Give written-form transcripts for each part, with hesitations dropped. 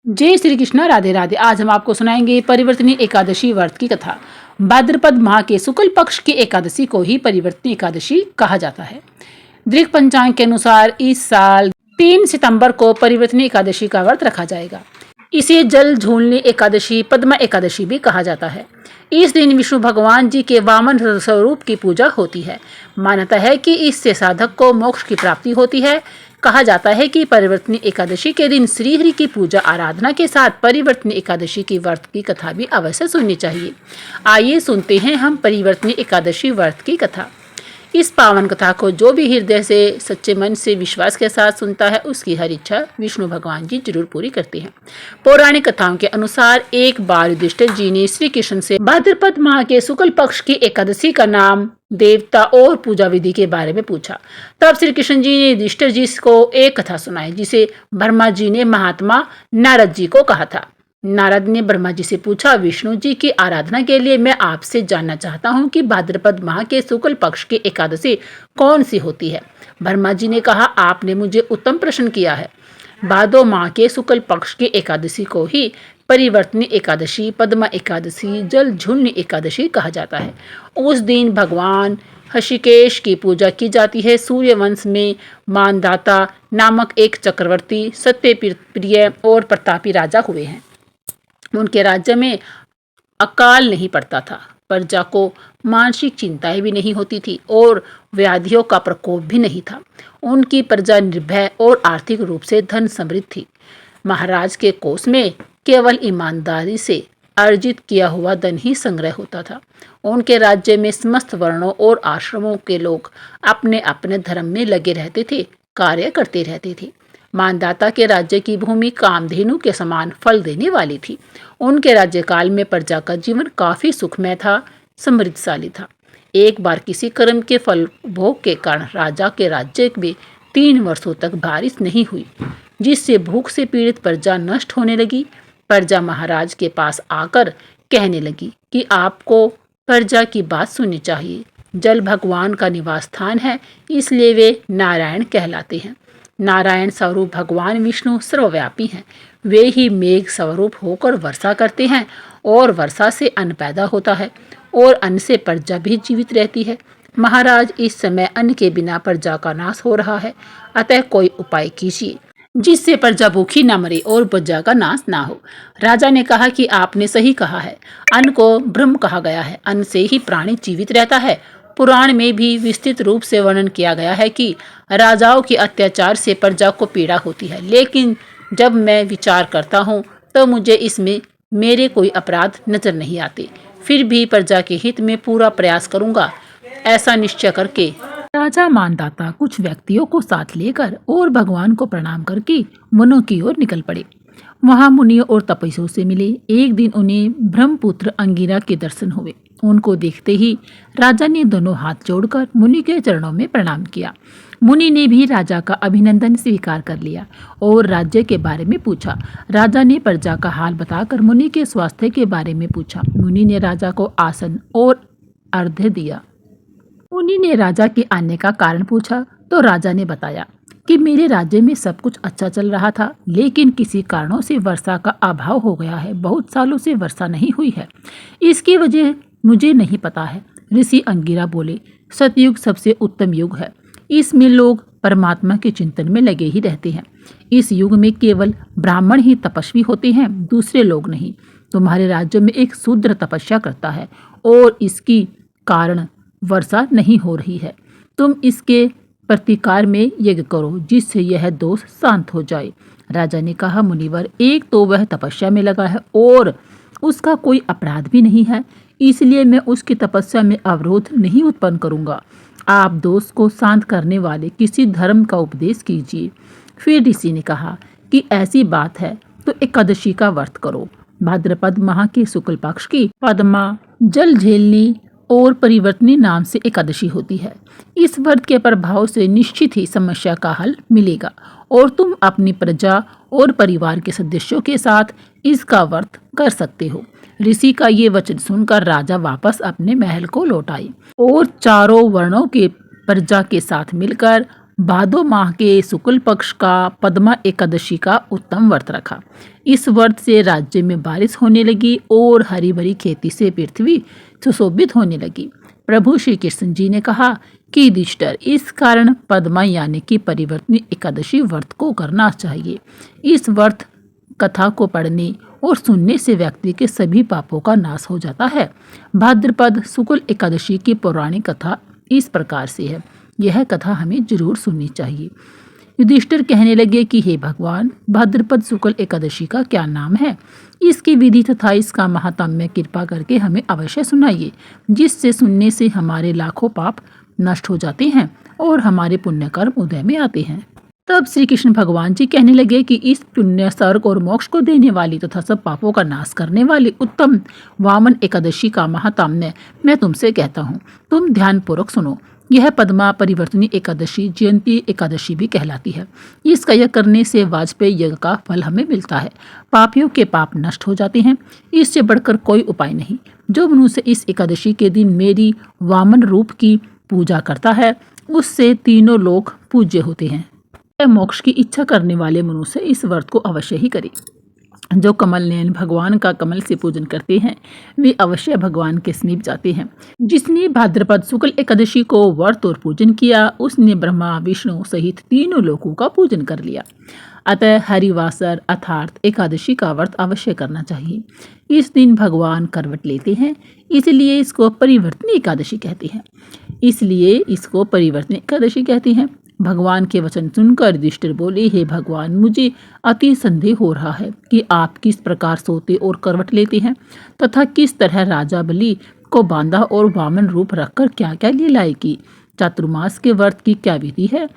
जय श्री कृष्ण, राधे राधे। आज हम आपको सुनाएंगे परिवर्तनी एकादशी व्रत की कथा। भाद्रपद माह के शुक्ल पक्ष की एकादशी को ही परिवर्तनी एकादशी कहा जाता है। दृक पंचांग के अनुसार इस साल 3 सितंबर को परिवर्तनी एकादशी का व्रत रखा जाएगा। इसे जल झूलनी एकादशी, पद्मा एकादशी भी कहा जाता है। इस दिन विष्णु भगवान जी के वामन स्वरूप की पूजा होती है। मान्यता है कि इससे साधक को मोक्ष की प्राप्ति होती है। कहा जाता है कि परिवर्तनी एकादशी के दिन श्री हरि की पूजा आराधना के साथ परिवर्तनी एकादशी की व्रत की कथा भी अवश्य सुननी चाहिए। आइए सुनते हैं हम परिवर्तनी एकादशी व्रत की कथा। इस पावन कथा को जो भी हृदय से सच्चे मन से विश्वास के साथ सुनता है, उसकी हर इच्छा विष्णु भगवान जी जरूर पूरी करते हैं। पौराणिक कथाओं के अनुसार एक बार युधिष्ठिर जी ने श्री कृष्ण से भाद्रपद माह के शुक्ल पक्ष की एकादशी का नाम, देवता और पूजा विधि के बारे में पूछा। तब श्री कृष्ण जी ने युधिष्ठिर जी को एक कथा सुनाई, जिसे ब्रह्मा जी ने महात्मा नारद जी को कहा था। नारद ने ब्रह्मा जी से पूछा, विष्णु जी की आराधना के लिए मैं आपसे जानना चाहता हूँ कि भाद्रपद माह के शुक्ल पक्ष की एकादशी कौन सी होती है। ब्रह्मा जी ने कहा, आपने मुझे उत्तम प्रश्न किया है। भादो माह के शुक्ल पक्ष की एकादशी को ही परिवर्तनी एकादशी, पद्मा एकादशी, जल झूलनी एकादशी कहा जाता है। उस दिन भगवान ऋषिकेश की पूजा की जाती है। सूर्यवंश में मानदाता नामक एक चक्रवर्ती सत्य प्रिय और प्रतापी राजा हुए हैं। उनके राज्य में अकाल नहीं पड़ता था, प्रजा को मानसिक चिंताएं भी नहीं होती थी और व्याधियों का प्रकोप भी नहीं था। उनकी प्रजा निर्भय और आर्थिक रूप से धन समृद्ध थी। महाराज के कोष में केवल ईमानदारी से अर्जित किया हुआ धन ही संग्रह होता था। उनके राज्य में समस्त वर्णों और आश्रमों के लोग अपने अपने धर्म में लगे रहते थे, कार्य करते रहते थे। मानदाता के राज्य की भूमि कामधेनु के समान फल देने वाली थी। उनके राज्यकाल में प्रजा का जीवन काफी सुखमय था, समृद्धशाली था। एक बार किसी कर्म के फल भोग के कारण राजा के राज्य में 3 वर्षों तक बारिश नहीं हुई, जिससे भूख से पीड़ित प्रजा नष्ट होने लगी। प्रजा महाराज के पास आकर कहने लगी कि आपको प्रजा की बात सुननी चाहिए। जल भगवान का निवास स्थान है, इसलिए वे नारायण कहलाते हैं। नारायण स्वरूप भगवान विष्णु सर्वव्यापी हैं। वे ही मेघ स्वरूप होकर वर्षा करते हैं और वर्षा से अन्न पैदा होता है और अन्न से प्रजा भी जीवित रहती है। महाराज, इस समय अन्न के बिना प्रजा का नाश हो रहा है, अतः कोई उपाय कीजिए जिससे प्रजा भूखी न मरे और प्रजा का नाश ना हो। राजा ने कहा कि आपने सही कहा है। अन्न को ब्रह्म कहा गया है। अन्न से ही प्राणी जीवित रहता है। पुराण में भी विस्तृत रूप से वर्णन किया गया है कि राजाओं के अत्याचार से प्रजा को पीड़ा होती है, लेकिन जब मैं विचार करता हूँ तो मुझे इसमें मेरे कोई अपराध नजर नहीं आते। फिर भी प्रजा के हित में पूरा प्रयास करूंगा, ऐसा निश्चय करके राजा मानदाता कुछ व्यक्तियों को साथ लेकर और भगवान को प्रणाम करके वनों की ओर निकल पड़े। वहां मुनियों और तपस्वियों से मिले। एक दिन उन्हें ब्रह्मपुत्र अंगिरा के दर्शन हुए। उनको देखते ही राजा ने दोनों हाथ जोड़कर मुनि के चरणों में प्रणाम किया। मुनि ने भी राजा का अभिनंदन स्वीकार कर लिया और राज्य के बारे में पूछा। राजा ने प्रजा का हाल बताकर मुनि के स्वास्थ्य के बारे में पूछा। मुनि ने राजा को आसन और अर्घ्य दिया। मुनि ने राजा के आने का कारण पूछा तो राजा ने बताया कि मेरे राज्य में सब कुछ अच्छा चल रहा था, लेकिन किसी कारणों से वर्षा का अभाव हो गया है। बहुत सालों से वर्षा नहीं हुई है। इसकी वजह मुझे नहीं पता है। ऋषि अंगिरा बोले, सतयुग सबसे उत्तम युग है। इसमें लोग परमात्मा के चिंतन में लगे ही रहते हैं। इस युग में केवल ब्राह्मण ही तपस्वी होते हैं, दूसरे लोग नहीं। तुम्हारे राज्य में एक शूद्र तपस्या करता है और इसकी कारण वर्षा नहीं हो रही है। तुम इसके प्रतिकार में यज्ञ करो, जिससे यह दोष शांत हो जाए। राजा ने कहा, मुनिवर, एक तो वह तपस्या में लगा है और उसका कोई अपराध भी नहीं है, इसलिए मैं उसकी तपस्या में अवरोध नहीं उत्पन्न करूंगा। आप दोष को शांत करने वाले किसी धर्म का उपदेश कीजिए। फिर ऋषि ने कहा कि ऐसी बात है तो एकादशी का व्रत करो। भाद्रपद माह के शुक्ल पक्ष की पद्मा, जल झेलनी और परिवर्तनी नाम से एकादशी होती है। इस व्रत के प्रभाव से निश्चित ही समस्या का हल मिलेगा और तुम अपनी प्रजा और परिवार के सदस्यों के साथ इसका व्रत कर सकते हो। ऋषि का ये वचन सुनकर राजा वापस अपने महल को लौट आए और चारों वर्णों के प्रजा के साथ मिलकर भादो माह के शुक्ल पक्ष का पद्मा एकादशी का उत्तम व्रत रखा। इस व्रत से राज्य में बारिश होने लगी और हरी भरी खेती से पृथ्वी सुशोभित होने लगी। प्रभु श्री कृष्ण जी ने कहा कि युधिष्ठिर, इस कारण पद्मा यानी कि परिवर्तनी एकादशी व्रत को करना चाहिए। इस व्रत कथा को पढ़ने और सुनने से व्यक्ति के सभी पापों का नाश हो जाता है। भाद्रपद शुक्ल एकादशी की पौराणिक कथा इस प्रकार से है। यह कथा हमें जरूर सुननी चाहिए। युधिष्ठिर कहने लगे कि हे भगवान, भाद्रपद शुक्ल एकादशी का क्या नाम है? इसकी विधि तथा इसका महात्म्य कृपा करके हमें अवश्य सुनाइए, जिससे सुनने से हमारे लाखों पाप नष्ट हो जाते हैं और हमारे पुण्य कर्म उदय में आते हैं। तब श्री कृष्ण भगवान जी कहने लगे कि इस पुण्य, स्वर्ग और मोक्ष को देने वाली तथा सब पापों का नाश करने वाली उत्तम वामन एकादशी का महात्म्य मैं तुमसे कहता हूँ। तुम ध्यानपूर्वक सुनो। यह पद्मा परिवर्तनी एकादशी जयंती एकादशी भी कहलाती है। इसका यज्ञ करने से वाजपेयी यज्ञ का फल हमें मिलता है। पापियों के पाप नष्ट हो जाते हैं। इससे बढ़कर कोई उपाय नहीं। जो मनुष्य इस एकादशी के दिन मेरी वामन रूप की पूजा करता है, उससे तीनों लोग पूज्य होते हैं। मोक्ष की इच्छा करने वाले मनुष्य इस व्रत को अवश्य ही करें। जो कमल नयन भगवान का कमल से पूजन करते हैं, वे अवश्य भगवान के समीप जाते हैं। जिसने भाद्रपद शुक्ल एकादशी को व्रत और पूजन किया, उसने ब्रह्मा विष्णु सहित तीनों लोकों का पूजन कर लिया। अतः हरिवासर अर्थात एकादशी का व्रत अवश्य करना चाहिए। इस दिन भगवान करवट लेते हैं, इसलिए इसको परिवर्तनी एकादशी कहते हैं। भगवान के वचन सुनकर युधिष्ठिर बोले, हे भगवान, मुझे अति संदेह हो रहा है कि आप किस प्रकार सोते और करवट लेते हैं तथा किस तरह राजा बलि को बांधा और वामन रूप रखकर क्या क्या लीलाएं की। चातुर्मास के व्रत की क्या विधि है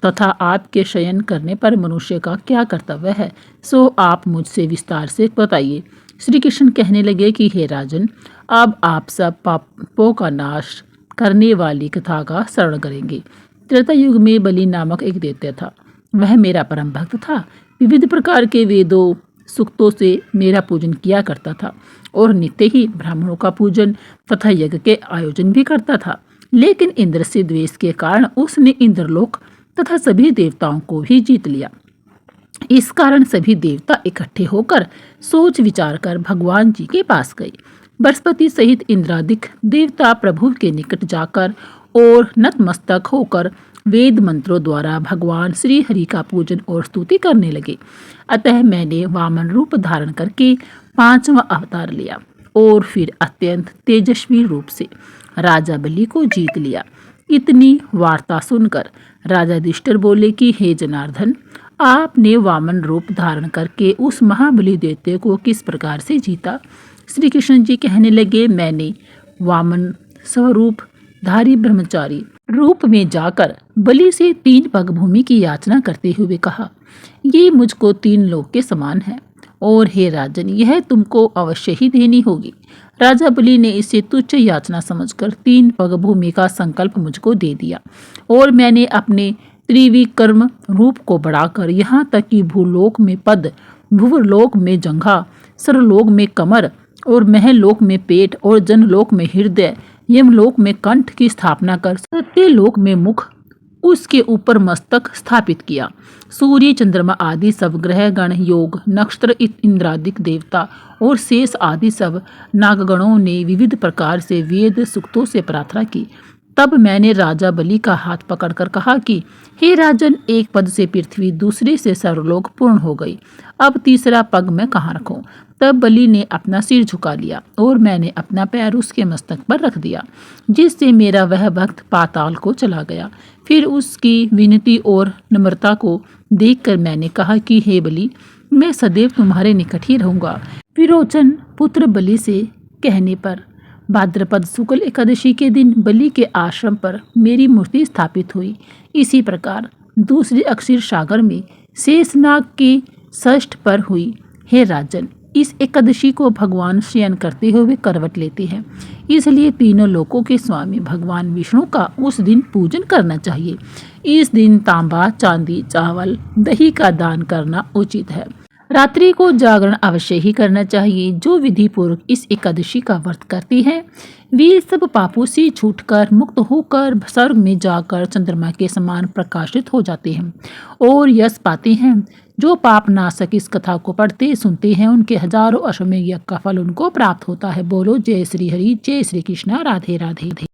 तथा आपके शयन करने पर मनुष्य का क्या कर्तव्य है, सो आप मुझसे विस्तार से बताइए। श्री कृष्ण कहने लगे कि हे राजन, अब आप सब पापों का नाश करने वाली कथा का श्रवण करेंगे। त्रेता युग में बलि नामक एक दैत्य था। वह मेरा परम भक्त था। विविध प्रकार के वेदों सूक्तों से मेरा पूजन किया करता था और नित्य ही ब्राह्मणों का पूजन तथा यज्ञ के आयोजन भी करता था। लेकिन इंद्र से द्वेष के कारण उसने इंद्रलोक तथा सभी देवताओं को भी जीत लिया। इस कारण सभी देवता इकट्ठे होकर सोच विचार कर भगवान जी के पास गए। बृहस्पति सहित इंद्रादिक देवता प्रभु के निकट जाकर और नतमस्तक होकर वेद मंत्रों द्वारा भगवान श्री हरि का पूजन और स्तुति करने लगे। अतः मैंने वामन रूप धारण करके 5वां अवतार लिया और फिर अत्यंत तेजस्वी रूप से राजा बलि को जीत लिया। इतनी वार्ता सुनकर राजा युधिष्ठिर बोले कि हे जनार्दन, आपने वामन रूप धारण करके उस महाबली दैत्य को किस प्रकार से जीता? श्री कृष्ण जी कहने लगे, मैंने वामन स्वरूप धारी ब्रह्मचारी रूप में जाकर बलि से 3 पग भूमि की याचना करते हुए कहा, ये मुझको 3 लोक के समान है और हे राजन, यह तुमको अवश्य ही देनी होगी। राजा बलि ने इसे तुच्छ याचना समझकर 3 पग भूमि का संकल्प मुझको दे दिया और मैंने अपने त्रिविक्रम रूप को बढ़ाकर यहाँ तक कि भूलोक में पद, भुवरलोक में जंघा, सरलोक में कमर और महलोक में पेट और जनलोक में हृदय, यमलोक में कंठ की स्थापना कर सत्यलोक में मुख, उसके ऊपर मस्तक स्थापित किया। सूर्य, चंद्रमा आदि सब ग्रह गण, योग, नक्षत्र, इंद्रादिक देवता और शेष आदि सब नागगणों ने विविध प्रकार से वेद सूक्तों से प्रार्थना की। तब मैंने राजा बलि का हाथ पकड़कर कहा कि हे राजन, एक पद से पृथ्वी, दूसरे से सर्वलोक पूर्ण हो गई। अब तीसरा पग मैं कहाँ रखूं? तब बलि ने अपना सिर झुका लिया और मैंने अपना पैर उसके मस्तक पर रख दिया, जिससे मेरा वह भक्त पाताल को चला गया। फिर उसकी विनती और नम्रता को देखकर मैंने कहा कि हे बलि, मैं सदैव तुम्हारे निकट ही रहूंगा। विरोचन पुत्र बलि से कहने पर भाद्रपद शुक्ल एकादशी के दिन बलि के आश्रम पर मेरी मूर्ति स्थापित हुई। इसी प्रकार दूसरे अक्षीर सागर में शेषनाग के षष्ठ पर हुई। हे राजन, इस एकादशी को भगवान शयन करते हुए करवट लेते हैं, इसलिए तीनों लोकों के स्वामी भगवान विष्णु का उस दिन पूजन करना चाहिए। इस दिन तांबा, चांदी, चावल, दही का दान करना उचित है। रात्रि को जागरण अवश्य ही करना चाहिए। जो विधि पूर्वक इस एकादशी का व्रत करती है वे सब पापों से छूटकर मुक्त होकर स्वर्ग में जाकर चंद्रमा के समान प्रकाशित हो जाते हैं और यश पाते हैं। जो पाप नाशक इस कथा को पढ़ते सुनते हैं उनके हजारों अश्वमेध यज्ञ का फल उनको प्राप्त होता है। बोलो जय श्री हरि, जय श्री कृष्णा, राधे राधे।